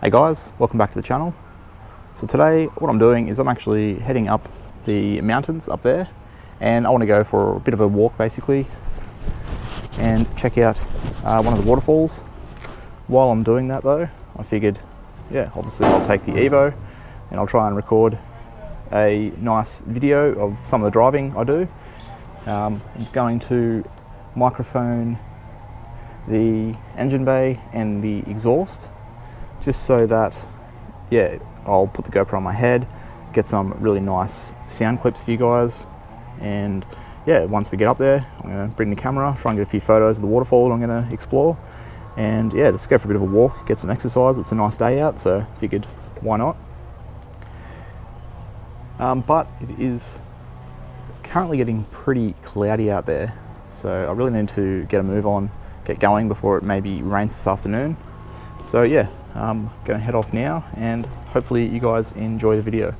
Hey guys, welcome back to the channel. So today what I'm doing is I'm actually heading up the mountains up there, and I want to go for a bit of a walk basically and check out one of the waterfalls. While I'm doing that though, I figured, obviously I'll take the Evo and I'll try and record a nice video of some of the driving I do. I'm going to microphone the engine bay and the exhaust, just so that, I'll put the GoPro on my head, get some really nice sound clips for you guys, and once we get up there, I'm going to bring the camera, try and get a few photos of the waterfall that I'm going to explore, and just go for a bit of a walk, get some exercise. It's a nice day out, so figured why not. But it is currently getting pretty cloudy out there, so I really need to get a move on, get going before it maybe rains this afternoon. So I'm going to head off now, and hopefully you guys enjoy the video.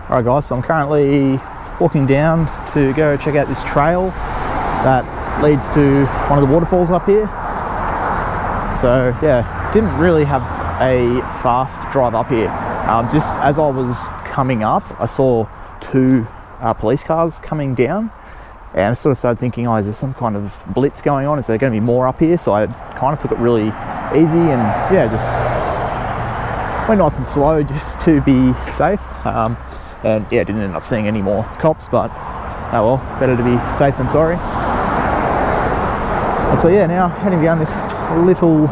Alright guys, so I'm currently walking down to go check out this trail that leads to one of the waterfalls up here. So yeah, didn't really have a fast drive up here. Just as I was coming up, I saw two police cars coming down, and I sort of started thinking, oh, is there some kind of blitz going on? Is there going to be more up here? So I kind of took it really easy and yeah, just went nice and slow just to be safe. And yeah, didn't end up seeing any more cops, but oh well, better to be safe than sorry. And so yeah, now heading down this little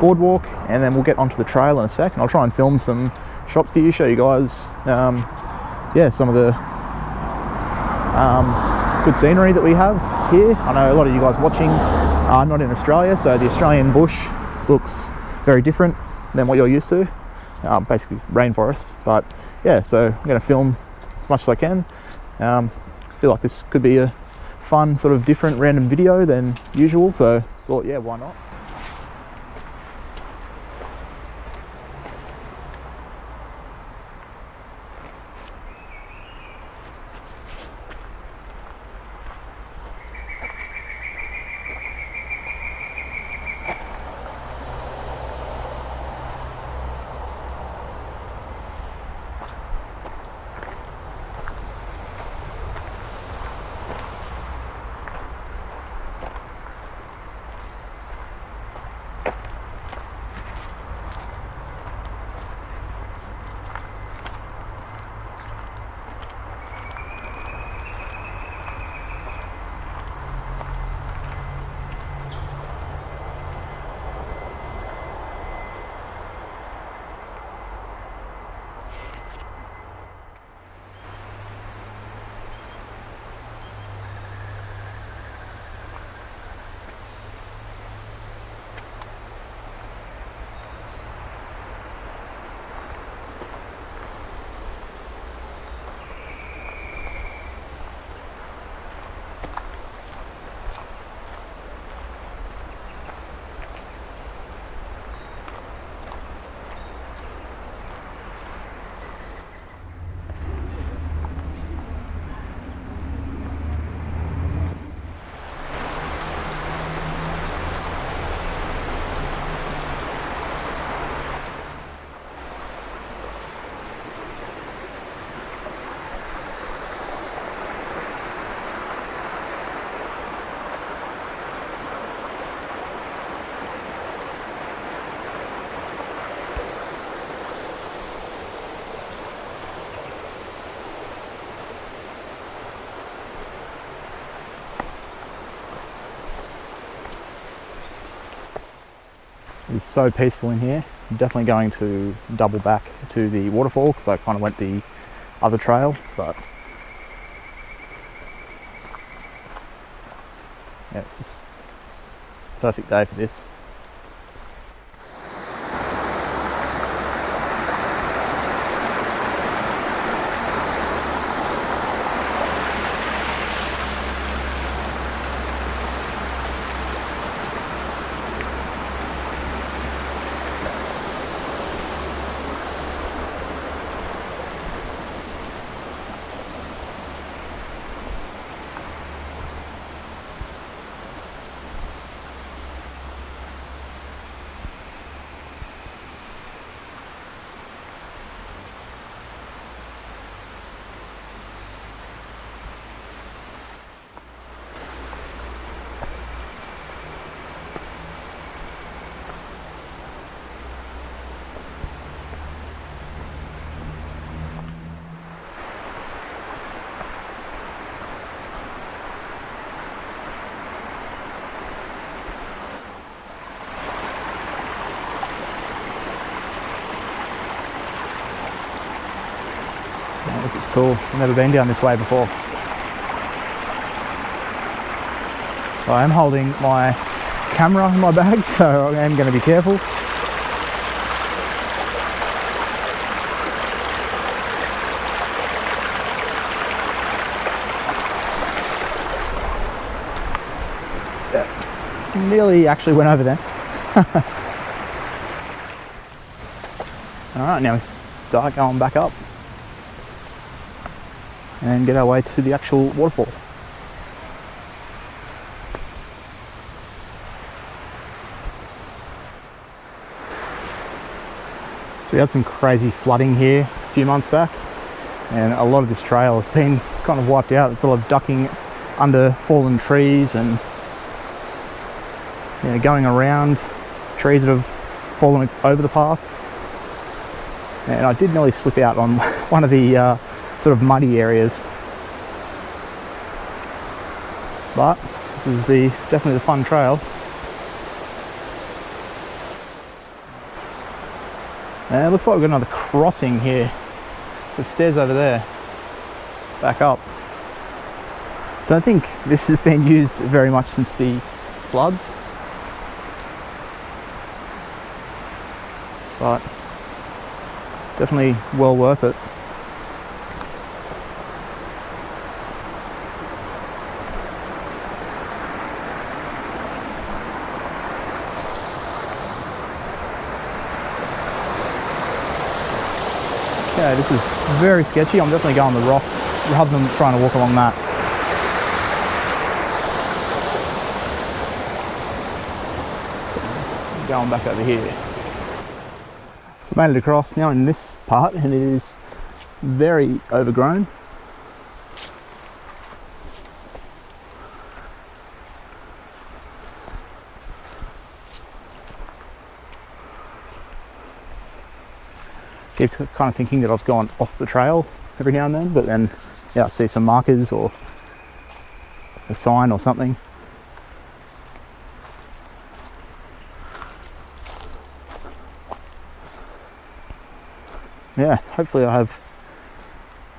boardwalk, and then we'll get onto the trail in a sec, and I'll try and film some shots for you, show you guys yeah, some of the good scenery that we have here. I know a lot of you guys watching are not in Australia, so the Australian bush looks very different than what you're used to. Basically rainforest, but yeah, so I'm going to film as much as I can. I feel like this could be a fun sort of different random video than usual, so thought yeah, why not. It's so peaceful in here. I'm definitely going to double back to the waterfall because I kind of went the other trail, but yeah, it's just a perfect day for this. This is cool. I've never been down this way before. So I am holding my camera in my bag, so I am going to be careful. Yeah, nearly actually went over there. Alright, now we start going back up. and get our way to the actual waterfall. So we had some crazy flooding here a few months back, and a lot of this trail has been kind of wiped out. It's a lot of ducking under fallen trees and going around trees that have fallen over the path. And I did nearly slip out on one of the sort of muddy areas, but this is definitely the fun trail. And it looks like we've got another crossing here. The stairs over there, back up. Don't think this has been used very much since the floods, but definitely well worth it. Okay, this is very sketchy. I'm definitely going the rocks rather than trying to walk along that. So, going back over here. So I made it across now in this part, and it is very overgrown. Keep kind of thinking that I've gone off the trail every now and then, but then I see some markers or a sign or something. Yeah, hopefully I have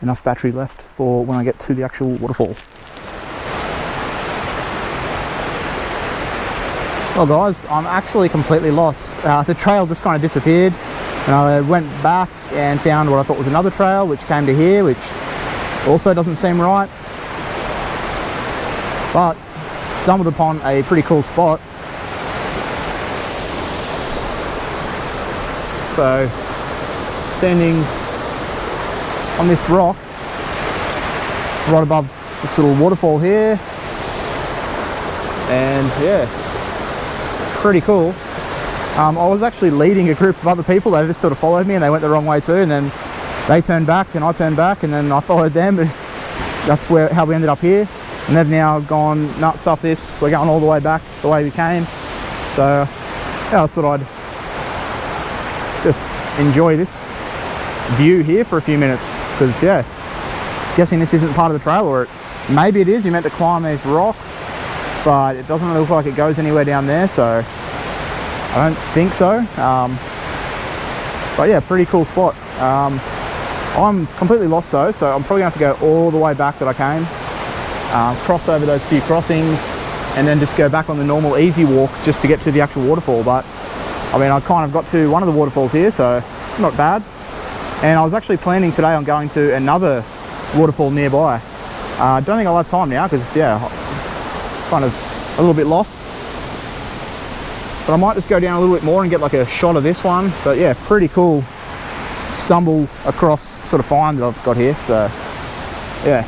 enough battery left for when I get to the actual waterfall. Well guys, I'm actually completely lost. The trail just kind of disappeared. And I went back and found what I thought was another trail, which came to here, which also doesn't seem right. But stumbled upon a pretty cool spot. So, standing on this rock, right above this little waterfall here. And yeah, pretty cool. I was actually leading a group of other people. They just sort of followed me and they went the wrong way too, and then they turned back and I turned back and then I followed them, and that's how we ended up here. And they've now gone, "Nah, stuff this, we're going all the way back the way we came." So yeah, I thought I'd just enjoy this view here for a few minutes, because yeah, guessing this isn't part of the trail, or maybe it is. You're meant to climb these rocks, but it doesn't really look like it goes anywhere down there, so I don't think so. But yeah, pretty cool spot. I'm completely lost though, so I'm probably going to have to go all the way back that I came, cross over those few crossings, and then just go back on the normal easy walk just to get to the actual waterfall. But I mean, I kind of got to one of the waterfalls here, so not bad. And I was actually planning today on going to another waterfall nearby. I don't think I'll have time now because yeah, kind of a little bit lost. But I might just go down a little bit more and get like a shot of this one. But yeah, pretty cool stumble across sort of find that I've got here. So yeah.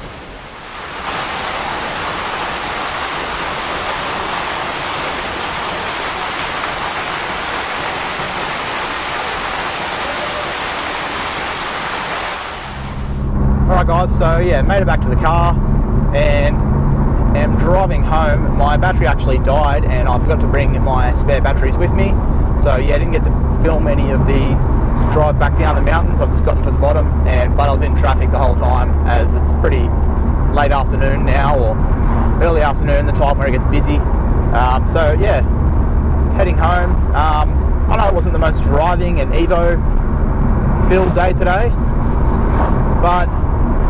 Alright guys, so yeah, made it back to the car and am driving home. My battery actually died and I forgot to bring my spare batteries with me. So yeah, I didn't get to film any of the drive back down the mountains. I've just gotten to the bottom, but I was in traffic the whole time, as it's pretty late afternoon now, or early afternoon, the time where it gets busy. So yeah, heading home. I know it wasn't the most driving and Evo filled day today, but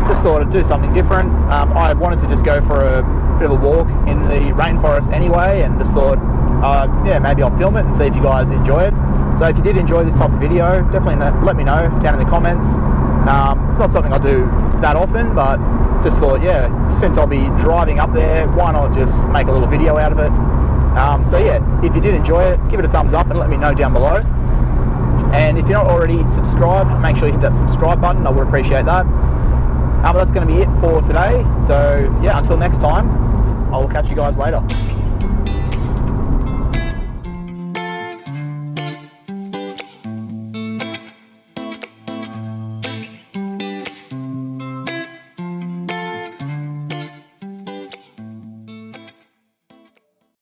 just thought I'd do something different. I wanted to just go for a bit of a walk in the rainforest anyway, and just thought, yeah, maybe I'll film it and see if you guys enjoy it. So if you did enjoy this type of video, definitely let me know down in the comments. It's not something I do that often, but just thought, yeah, since I'll be driving up there, why not just make a little video out of it? So yeah, if you did enjoy it, give it a thumbs up and let me know down below. And if you're not already subscribed, make sure you hit that subscribe button. I would appreciate that. But that's going to be it for today. So yeah, until next time, I will catch you guys later.